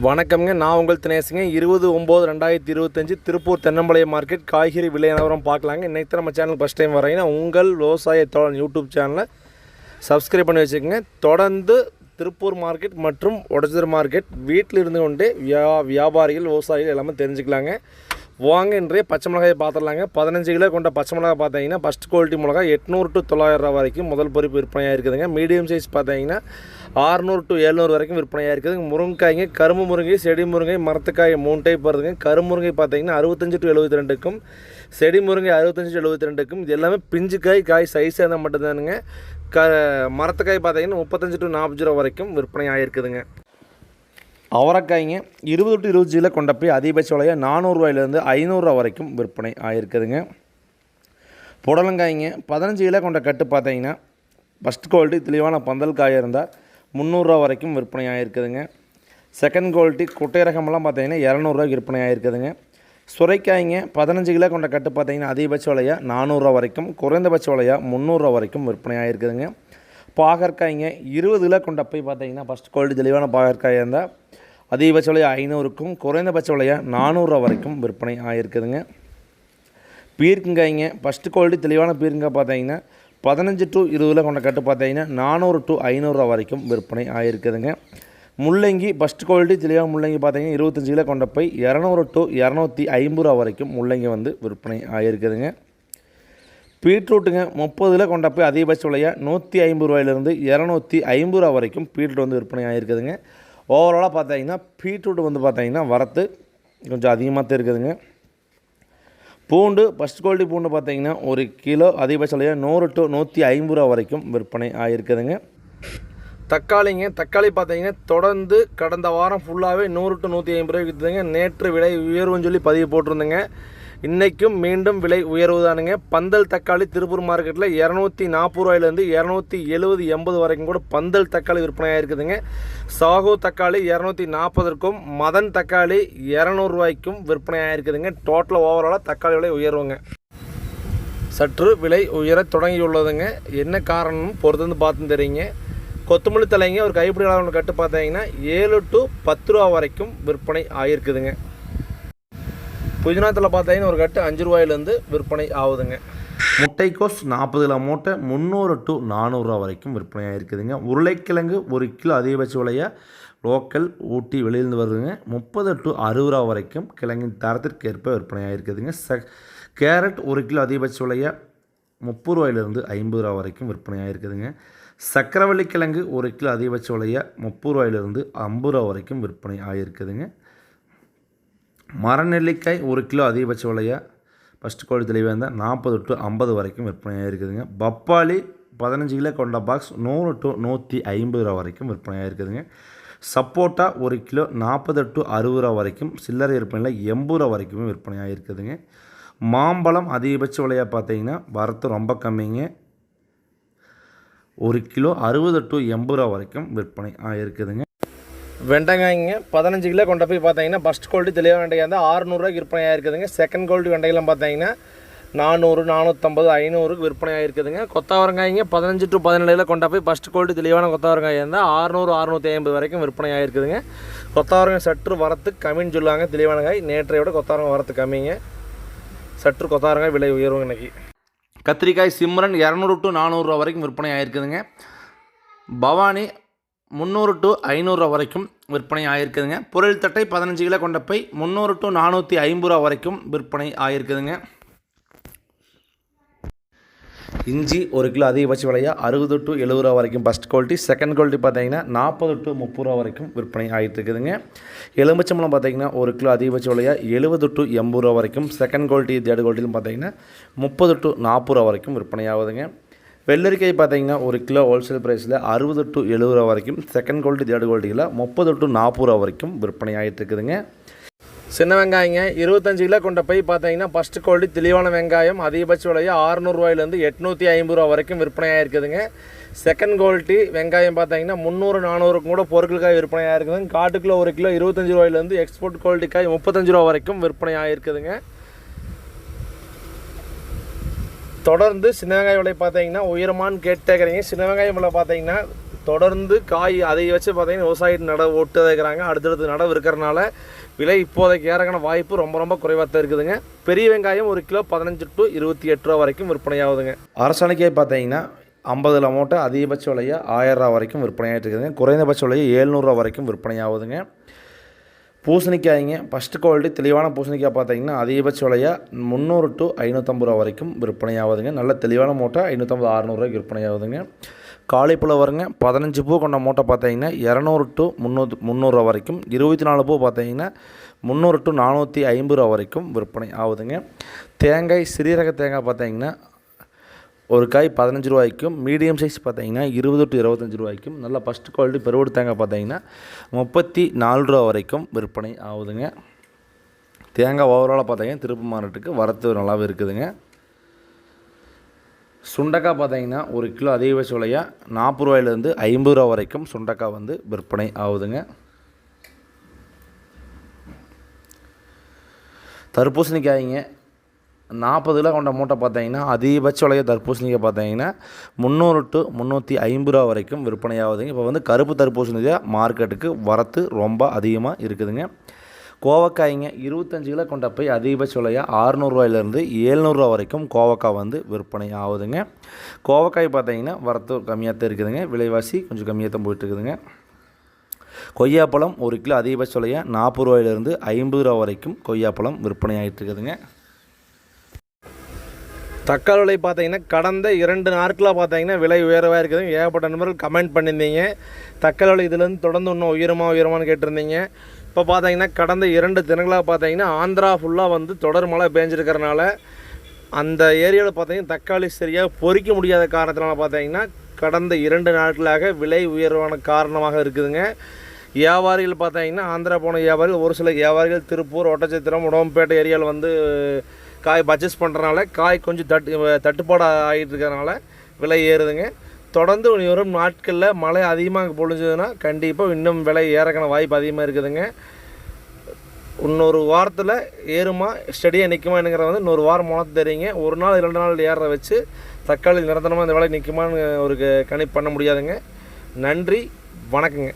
வணக்கம்ங்க. நான் உங்கள் தினேசுங்க. 20/9/2025 திருப்பூர் தென்னம்பாளையம் மார்க்கெட் காய்கறி விலை நிலவரம் பார்க்கலாங்க. இன்றைக்கி தான் நம்ம சேனல் ஃபஸ்ட் டைம் வரீங்கன்னா உங்கள் விவசாய தோழன் யூடியூப் சேனலை சப்ஸ்கிரைப் பண்ணி வச்சுக்கோங்க. தொடர்ந்து திருப்பூர் மார்க்கெட் மற்றும் ஒடச்சர் மார்க்கெட் வீட்டில் இருந்து கொண்டே வியாபாரிகள் விவசாயிகள் எல்லாமே தெரிஞ்சுக்கலாங்க. வாங்க இன்றைய பச்சை மிளகாயை பார்த்துடலாங்க. 15 கிலோ கொண்ட பச்சை மிளகாய் பார்த்தீங்கன்னா ஃபஸ்ட் குவாலிட்டி மிளகாய் 800 to 900 வரைக்கும் முதல் பொறுப்பு விற்பனையாக இருக்குதுங்க. மீடியம் சைஸ் பார்த்தீங்கன்னா 600 to 700 வரைக்கும் விற்பனையாக இருக்குதுங்க. முருங்கைக்காய்ங்க, கரும்பு முருங்கை, செடி முருங்கை, மரத்துக்காய் 3 டைப் வருதுங்க. கருமுருங்கை பார்த்தீங்கன்னா 65 to 72க்கும், செடி முருங்கை 65 to 72க்கும். இது எல்லாமே பிஞ்சுக்காய் காய் சைஸ் இருந்தால் மட்டும்தானுங்க. மரத்துக்காய் பார்த்தீங்கன்னா 35 to 40 வரைக்கும் விற்பனை ஆகிருக்குதுங்க. அவரைக்காய்ங்க 20 to 25 கொண்ட போய் அதிகபட்ச விலையை 400 ரூபாயிலேருந்து 500 வரைக்கும் விற்பனை ஆகிருக்குதுங்க. புடலங்காய்ங்க 15 கிலோ கொண்ட கட்டு பார்த்தீங்கன்னா ஃபஸ்ட் குவாலிட்டி தெளிவான பந்தல் காயாக இருந்தால் 300 ரூபா வரைக்கும் விற்பனை ஆகிருக்குதுங்க. செகண்ட் குவாலிட்டி குட்டை ரகமெல்லாம் பார்த்தீங்கன்னா 200 ரூபாய்க்கு விற்பனை ஆகிருக்குதுங்க. சுரைக்காய்ங்க 15 கிலோ கொண்ட கட்டு பார்த்தீங்கன்னா அதிகபட்ச விலையாக 400 ரூபா வரைக்கும், குறைந்தபட்ச விலையாக 300 ரூபா வரைக்கும் விற்பனை ஆகிருக்குதுங்க. பாகற்காய்ங்க 20 கிலோ கொண்ட போய் பார்த்தீங்கன்னா ஃபஸ்ட் குவாலிட்டி தெளிவான பாகற்காயாக இருந்தால் அதிகபட்ச விலையாக 500க்கும், குறைந்தபட்ச விலையாக 400 ரூபா வரைக்கும் விற்பனை ஆகிருக்குதுங்க. பீர்க்கங்காய்ங்க ஃபஸ்ட்டு குவாலிட்டி தெளிவான பீர்க்கங்காய் பார்த்தீங்கன்னா 15 to 20 கொண்ட கட்டு பார்த்தீங்கன்னா 400 to 500 ரூபா வரைக்கும் விற்பனை ஆகிருக்குதுங்க. முள்ளங்கி ஃபஸ்ட் குவாலிட்டி தெளிவான முள்ளங்கி பார்த்தீங்கன்னா 25 கிலோ கொண்ட போய் 200 to 250 ரூபா வரைக்கும் முள்ளங்கி வந்து விற்பனை ஆகிருக்குதுங்க. பீட்ரூட்டுங்க 30 கிலோ கொண்ட போய் அதிகபட்ச விலையாக 150 ரூபாயிலிருந்து 250 ரூபா வரைக்கும் பீட்ரூட் வந்து விற்பனை ஆகிருக்குதுங்க. ஓவராலாக பார்த்தீங்கன்னா பீட்ரூட் வந்து பார்த்தீங்கன்னா வரத்து கொஞ்சம் அதிகமாக தான் இருக்குதுங்க. பூண்டு ஃபஸ்ட் குவாலிட்டி பூண்டு பார்த்தீங்கன்னா 1 கிலோ அதிகபட்ச விலையாக 100 to 150 ரூபா வரைக்கும் விற்பனை ஆகிருக்குதுங்க. தக்காளிங்க தக்காளி பார்த்தீங்கன்னா தொடர்ந்து கடந்த வாரம் ஃபுல்லாகவே 100 to 150 ரூபாய்க்கு விற்றுதுங்க. நேற்று விலை உயர்வுன்னு சொல்லி பதிவு போட்டிருந்தேங்க. இன்றைக்கும் மீண்டும் விலை உயர்வு தானுங்க. பந்தல் தக்காளி திருப்பூர் மார்க்கெட்டில் 240 ரூபாயிலேருந்து 270-80 வரைக்கும் கூட பந்தல் தக்காளி விற்பனையாக இருக்குதுங்க. சாகோ தக்காளி 240க்கும், மதன் தக்காளி 200 ரூபாய்க்கும் விற்பனையாக இருக்குதுங்க. டோட்டல் ஓவராலாக தக்காளி விலை உயர்வுங்க. சற்று விலை உயர தொடங்கியுள்ளதுங்க. என்ன காரணம் பொறுத்து பார்த்து தெரியுங்க. கொத்தமல்லி தலைங்க ஒரு கைப்பிடி அளவு கட்டு பார்த்தீங்கன்னா 7 to 10 ரூபா வரைக்கும் விற்பனை ஆகிருக்குதுங்க. புதினாத்தில் பார்த்தீங்கன்னா ஒரு கட்டு 5 ரூபாயிலேருந்து விற்பனை ஆகுதுங்க. முட்டைக்கோஸ் 40 கிலோ மூட்டை 300 to 400 ரூபா வரைக்கும் விற்பனை ஆகிருக்குதுங்க. உருளைக்கிழங்கு 1 கிலோ அதிகபட்ச விலையாக லோக்கல் ஊட்டி வெளியிலேருந்து வருதுங்க. 30 to 60 ரூபா வரைக்கும் கிழங்கின் தரத்திற்கு ஏற்ப விற்பனை ஆகிருக்குதுங்க. கேரட் 1 கிலோ அதிகபட்ச விலையாக 30 ரூபாயிலிருந்து 50 ரூபா வரைக்கும் விற்பனை ஆகிருக்குதுங்க. சக்கரவள்ளி கிழங்கு 1 கிலோ அதிகபட்ச விலையாக 30 ரூபாயிலிருந்து 50 ரூபா வரைக்கும் விற்பனை ஆகிருக்குதுங்க. மரநெல்லிக்காய் 1 கிலோ அதிகபட்ச விலையாக ஃபஸ்ட் குவாலிட்டி தெளிவாக இருந்தால் 40 to 50 வரைக்கும் விற்பனை ஆகிருக்குதுங்க. பப்பாளி 15 கிலோ கொண்ட பாக்ஸ் 100 to 150 ரூபா வரைக்கும் விற்பனை ஆகிருக்குதுங்க. சப்போட்டா 1 கிலோ 40 to 60 ரூபா வரைக்கும், சில்லறை விற்பனையில் 80 ரூபா வரைக்குமே விற்பனை ஆகிருக்குதுங்க. மாம்பழம் அதிகபட்ச விலையாக பார்த்தீங்கன்னா வரத்து ரொம்ப கம்மிங்க. 1 கிலோ 60 to 80 ரூபா வரைக்கும் விற்பனை ஆகிருக்குதுங்க. வெண்டைக்காய்ங்க 15 கிலோ கொண்ட போய் பார்த்தீங்கன்னா ஃபஸ்ட் குவாலிட்டி தெளிவாக வெண்டைக்காய் இருந்தால் 600 ரூபாய்க்கு விற்பனை ஆகிருக்குதுங்க. செகண்ட் குவாலிட்டி வெண்டைக்கெல்லாம் பார்த்தீங்கன்னா 400, 450, 500க்கு விற்பனை ஆகிருக்குதுங்க. கொத்தவரங்காய்ங்க 15 to 17 கிலோ கொண்ட போய் ஃபஸ்ட் குவாலிட்டி தெளிவான கொத்தவரங்காய் இருந்தால் 600, 650 வரைக்கும் விற்பனை ஆகிருக்குதுங்க. கொத்தவரங்காய் சற்று வரத்து கம்மின்னு சொல்லுவாங்க. தெளிவான காய் நேற்றை விட கொத்தவரங்காய் வரத்து கம்மிங்க. சற்று கொத்தவரங்காய் விலை உயர்வுங்க இன்றைக்கி. கத்திரிக்காய் சிம்ரன் 200 to 400 ரூபா வரைக்கும் விற்பனை ஆகிருக்குதுங்க. பவானி 300 to 500 ரூபா வரைக்கும் விற்பனை ஆகிருக்குதுங்க. பொருள் தட்டை 15 கிலோ கொண்ட பை 300 to 450 ரூபா வரைக்கும் விற்பனை ஆகிருக்குதுங்க. இஞ்சி 1 கிலோ அதிகபட்ச விலையாக 60 to 70 ரூபா வரைக்கும் ஃபஸ்ட் குவாலிட்டி, செகண்ட் குவாலிட்டி பார்த்தீங்கன்னா 40 to 30 ரூபா வரைக்கும் விற்பனை ஆகிட்டு இருக்குதுங்க. எலுமிச்சம்பழம் பார்த்தீங்கன்னா 1 கிலோ அதிகபட்ச விலையாக 70 to 80 ரூபா வரைக்கும், செகண்ட் குவாலிட்டி தேர்ட் குவாலிட்டிலும் பார்த்தீங்கன்னா 30 to 40 ரூபா வரைக்கும் விற்பனை ஆகுதுங்க. வெள்ளரிக்காய் பார்த்தீங்கன்னா 1 கிலோ ஹோல்சேல் ப்ரைஸில் 60 to 70 ரூபா வரைக்கும், செகண்ட் குவாலிட்டி தேர்ட் குவாலிட்டியில் 30 to 40 ரூபா வரைக்கும் விற்பனை ஆகிட்டு இருக்குதுங்க. சின்ன வெங்காயங்க 25 கிலோ கொண்ட பை பார்த்தீங்கன்னா ஃபஸ்ட் குவாலிட்டி தெளிவான வெங்காயம் அதிகபட்ச விலையாக 600 ரூபாயிலேருந்து 850 ரூபா வரைக்கும் விற்பனை ஆகிருக்குதுங்க. செகண்ட் குவாலிட்டி வெங்காயம் பார்த்தீங்கன்னா 300, 400க்கும் கூட பொருட்களுக்காக விற்பனை ஆகிருக்குதுங்க. காட்டுக்குள்ளே 1 கிலோ 25 ரூபாயிலேருந்து எக்ஸ்போர்ட் குவாலிட்டி காய் 35 ரூபா வரைக்கும் விற்பனை ஆகிருக்குதுங்க. தொடர்ந்து சின்ன வெங்காய விலை பார்த்தீங்கன்னா உயரமானு கேட்டுக்கிறீங்க. சின்ன வெங்காயம் விலை பார்த்தீங்கன்னா தொடர்ந்து காய் அதை வச்சு பார்த்தீங்கன்னா விவசாயிட்டு நடவு ஓட்டு இருக்கிறாங்க. அடுத்தடுத்து நடவு இருக்கிறனால விலை இப்போதைக்கு ஏறக்கான வாய்ப்பு ரொம்ப ரொம்ப குறைவாக தான் இருக்குதுங்க. பெரிய வெங்காயம் 1 கிலோ 15 to 28 ரூபா வரைக்கும் விற்பனை ஆகுதுங்க. அரசாணிக்காய் பார்த்தீங்கன்னா 50 மூட்டை அதிகபட்ச விலையை 1000 ரூபா வரைக்கும் விற்பனை ஆகிட்டு இருக்குதுங்க. குறைந்தபட்ச விலையை 700 ரூபா வரைக்கும் விற்பனை ஆகுதுங்க. பூசணிக்காய்ங்க ஃபஸ்ட்டு குவாலிட்டி தெளிவான பூசணிக்காய் பார்த்தீங்கன்னா அதிகபட்ச விலையாக 300 to 550 ரூபா வரைக்கும் விற்பனை ஆகுதுங்க. நல்ல தெளிவான மூட்டை 550 600 ரூபாய்க்கு விற்பனை ஆகுதுங்க. காலிஃப்ளவருங்க 15 பூ கொண்ட மூட்டை பார்த்தீங்கன்னா 200 to 300 ரூபா வரைக்கும், 24 பூ பார்த்தீங்கன்னா 300 to 450 ரூபா வரைக்கும் விற்பனை ஆகுதுங்க. தேங்காய் சிறிய தேங்காய் பார்த்தீங்கன்னா ஒரு காய் 15 ரூபாய்க்கும், மீடியம் சைஸ் பார்த்தீங்கன்னா 20 to 25 ரூபாய்க்கும், நல்ல ஃபஸ்ட் குவாலிட்டி பெருவடு தேங்காய் பார்த்தீங்கன்னா 34 ரூபா வரைக்கும் விற்பனை ஆகுதுங்க. தேங்காய் ஓவராலாக பார்த்தீங்கன்னா திருப்பு மார்க்கெட்டுக்கு வரத்து நல்லாவே இருக்குதுங்க. சுண்டக்காய் பார்த்தீங்கன்னா 1 கிலோ அதிகபட்ச விலையாக 40 ரூபாயிலேருந்து 50 ரூபா வரைக்கும் சுண்டக்காய் வந்து விற்பனை ஆகுதுங்க. தர்பூசணிக்காய்ங்க 40 கிலோ கொண்ட மூட்டை பார்த்தீங்கன்னா அதிகபட்ச விலையை தர்பூசணிக்காய் பார்த்தீங்கன்னா 300 to 350 ரூபா வரைக்கும் விற்பனை ஆகுதுங்க. இப்போ வந்து கருப்பு தர்பூசணிக்காய் மார்க்கெட்டுக்கு வரத்து ரொம்ப அதிகமாக இருக்குதுங்க. கோவக்காய்ங்க 25 கிலோ கொண்ட போய் அதிகபட்ச விலையாக 600 ரூபாயிலேருந்து 700 ரூபா வரைக்கும் கோவக்காய் வந்து விற்பனை ஆகுதுங்க. கோவக்காய் பார்த்தீங்கன்னா வரத்து கம்மியாக தான் இருக்குதுங்க. விலைவாசி கொஞ்சம் கம்மியாக தான் போயிட்டு இருக்குதுங்க. கொய்யாப்பழம் 1 கிலோ அதிகபட்ச விலையாக 40 ரூபாயிலேருந்து 50 ரூபா வரைக்கும் கொய்யாப்பழம் விற்பனை ஆகிட்டு இருக்குதுங்க. தக்காளி விலை பார்த்தீங்கன்னா கடந்த 2 நாட்களாக பார்த்தீங்கன்னா விலை உயர்வாக இருக்குதுங்க. ஏகப்பட்ட நண்பர்கள் கமெண்ட் பண்ணியிருந்தீங்க தக்காளி விலை இதுலேருந்து தொடர்ந்து இன்னும் உயரமானு கேட்டிருந்தீங்க. இப்போ பார்த்தீங்கன்னா கடந்த 2 தினங்களாக பார்த்தீங்கன்னா ஆந்திரா ஃபுல்லாக வந்து தொடர் மழை பேஞ்சிருக்கிறனால அந்த ஏரியாவில் பார்த்தீங்கன்னா தக்காளி சரியாக பொறிக்க முடியாத காரணத்தினால பார்த்தீங்கன்னா கடந்த 2 நாட்களாக விலை உயர்வான காரணமாக இருக்குதுங்க. வியாபாரிகள் பார்த்தீங்கன்னா ஆந்திரா போன வியாபாரிகள் ஒரு சில வியாபாரிகள் திருப்பூர், ஒட்டச்சத்திரம், உடம்பேட்டை ஏரியாவில் வந்து காய் பர்ச்சேஸ் பண்ணுறனால காய் கொஞ்சம் தட்டுப்பாடு ஆகிட்டு இருக்கிறனால விலை ஏறுதுங்க. தொடர்ந்து வரும் நாட்களில் மழை அதிகமாக பொழிஞ்சதுன்னா கண்டிப்பாக இன்னும் விலை ஏறக்கான வாய்ப்பு அதிகமாக இருக்குதுங்க. இன்னொரு வாரத்தில் ஏறுமா ஸ்டடியாக நிற்குமாங்கிறத வந்து இன்னொரு வாரம் மூலத்து தெரியுங்க. ஒரு நாள் 2 நாள் ஏற வச்சு தக்காளி நிரந்தரமாக இந்த விலை நிற்குமான்னு ஒரு கணிப்பு பண்ண முடியாதுங்க. நன்றி, வணக்கங்க.